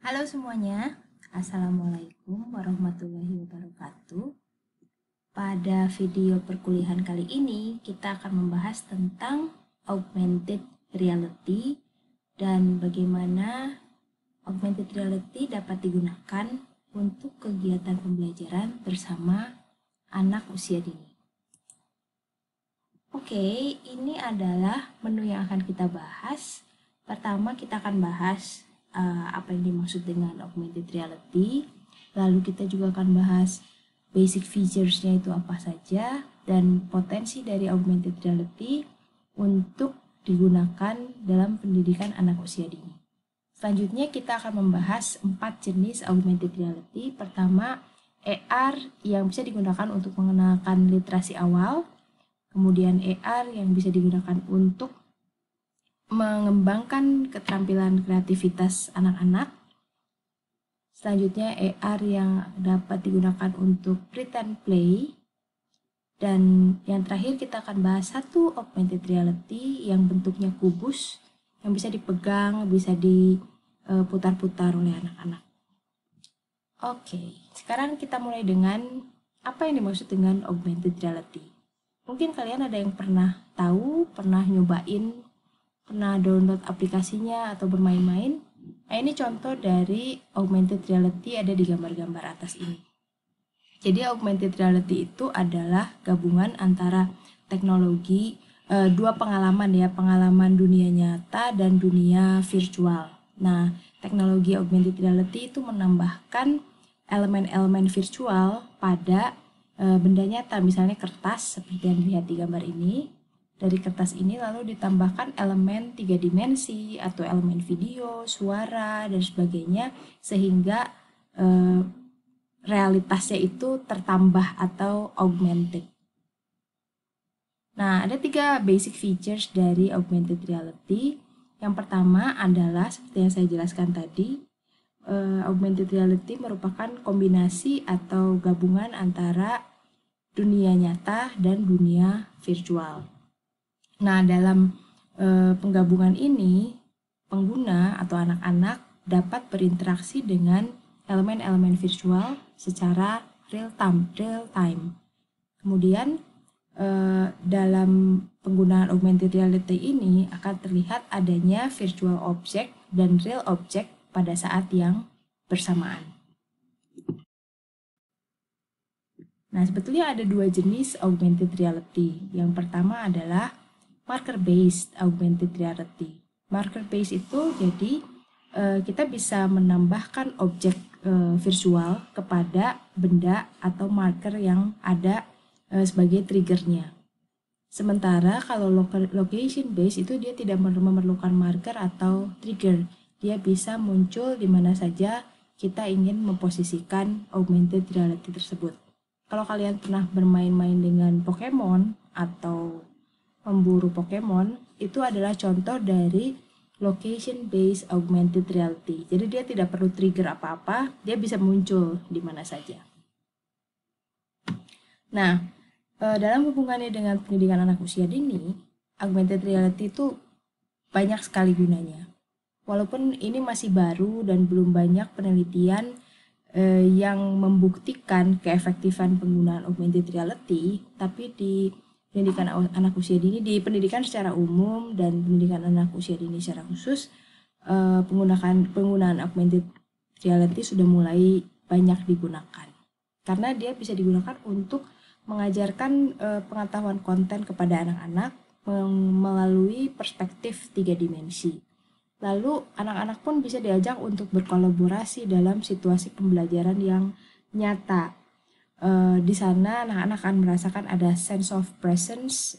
Halo semuanya, Assalamualaikum warahmatullahi wabarakatuh. Pada video perkuliahan kali ini, kita akan membahas tentang augmented reality dan bagaimana augmented reality dapat digunakan untuk kegiatan pembelajaran bersama anak usia dini. Oke, ini adalah menu yang akan kita bahas. Pertama, kita akan bahas apa yang dimaksud dengan augmented reality. Lalu kita juga akan bahas basic features-nya itu apa saja dan potensi dari augmented reality untuk digunakan dalam pendidikan anak usia dini. Selanjutnya kita akan membahas 4 jenis augmented reality. Pertama, AR yang bisa digunakan untuk mengenalkan literasi awal. Kemudian AR yang bisa digunakan untuk mengembangkan keterampilan kreativitas anak-anak. Selanjutnya AR yang dapat digunakan untuk pretend play. Dan yang terakhir kita akan bahas satu augmented reality yang bentuknya kubus, yang bisa dipegang, bisa diputar-putar oleh anak-anak. Oke, sekarang kita mulai dengan apa yang dimaksud dengan augmented reality. Mungkin kalian ada yang pernah tahu, pernah nyobain, pernah download aplikasinya atau bermain-main. Nah, ini contoh dari augmented reality ada di gambar-gambar atas ini. Jadi augmented reality itu adalah gabungan antara teknologi, dua pengalaman ya, pengalaman dunia nyata dan dunia virtual. Nah, teknologi augmented reality itu menambahkan elemen-elemen virtual pada benda nyata, misalnya kertas seperti yang dilihat di gambar ini. Dari kertas ini lalu ditambahkan elemen 3 dimensi atau elemen video, suara, dan sebagainya sehingga realitasnya itu tertambah atau augmented. Nah, ada 3 basic features dari augmented reality. Yang pertama adalah seperti yang saya jelaskan tadi, augmented reality merupakan kombinasi atau gabungan antara dunia nyata dan dunia virtual. Nah, dalam penggabungan ini, pengguna atau anak-anak dapat berinteraksi dengan elemen-elemen virtual secara real time. Kemudian, dalam penggunaan augmented reality ini akan terlihat adanya virtual object dan real object pada saat yang bersamaan. Nah, sebetulnya ada 2 jenis augmented reality. Yang pertama adalah marker-based augmented reality. Marker-based itu jadi kita bisa menambahkan objek virtual kepada benda atau marker yang ada sebagai triggernya. Sementara kalau location-based itu dia tidak memerlukan marker atau trigger. Dia bisa muncul di mana saja kita ingin memposisikan augmented reality tersebut. Kalau kalian pernah bermain-main dengan Pokemon atau memburu Pokemon, itu adalah contoh dari location-based augmented reality. Jadi dia tidak perlu trigger apa-apa, dia bisa muncul di mana saja. Nah, dalam hubungannya dengan pendidikan anak usia dini, augmented reality itu banyak sekali gunanya. Walaupun ini masih baru dan belum banyak penelitian yang membuktikan keefektifan penggunaan augmented reality, tapi di pendidikan anak usia dini, di pendidikan secara umum dan pendidikan anak usia dini secara khusus, penggunaan augmented reality sudah mulai banyak digunakan. Karena dia bisa digunakan untuk mengajarkan pengetahuan konten kepada anak-anak melalui perspektif 3 dimensi. Lalu anak-anak pun bisa diajak untuk berkolaborasi dalam situasi pembelajaran yang nyata. Di sana anak-anak akan merasakan ada sense of presence,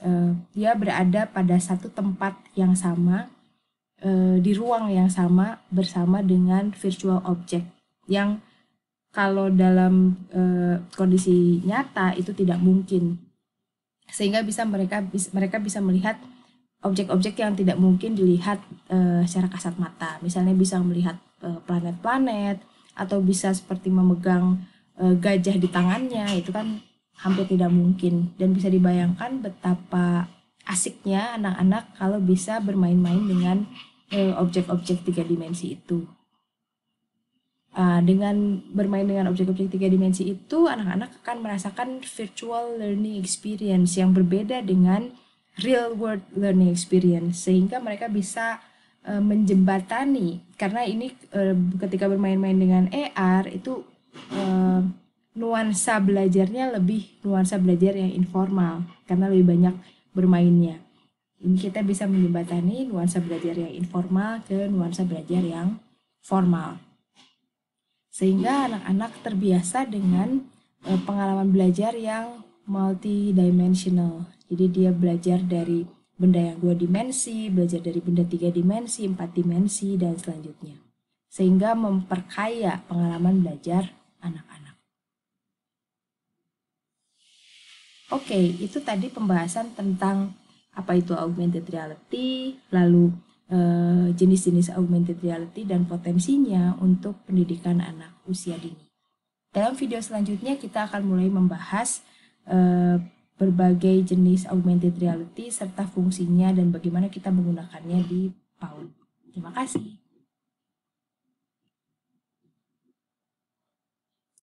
dia berada pada satu tempat yang sama, di ruang yang sama bersama dengan virtual object yang kalau dalam kondisi nyata itu tidak mungkin, sehingga mereka bisa melihat objek-objek yang tidak mungkin dilihat secara kasat mata. Misalnya bisa melihat planet-planet atau bisa seperti memegang gajah di tangannya, itu kan hampir tidak mungkin. Dan bisa dibayangkan betapa asiknya anak-anak kalau bisa bermain-main dengan objek-objek 3 dimensi itu. Dengan bermain dengan objek-objek 3 dimensi itu, anak-anak akan merasakan virtual learning experience yang berbeda dengan real world learning experience, sehingga mereka bisa menjembatani, karena ini ketika bermain-main dengan AR itu nuansa belajarnya lebih nuansa belajar yang informal karena lebih banyak bermainnya. Ini kita bisa menjembatani nuansa belajar yang informal ke nuansa belajar yang formal, sehingga anak-anak terbiasa dengan pengalaman belajar yang multidimensional. Jadi dia belajar dari benda yang 2 dimensi, belajar dari benda 3 dimensi, 4 dimensi, dan selanjutnya. Sehingga memperkaya pengalaman belajar anak-anak. Oke, itu tadi pembahasan tentang apa itu augmented reality, lalu jenis-jenis augmented reality dan potensinya untuk pendidikan anak usia dini. Dalam video selanjutnya kita akan mulai membahas berbagai jenis augmented reality serta fungsinya dan bagaimana kita menggunakannya di PAUD. Terima kasih.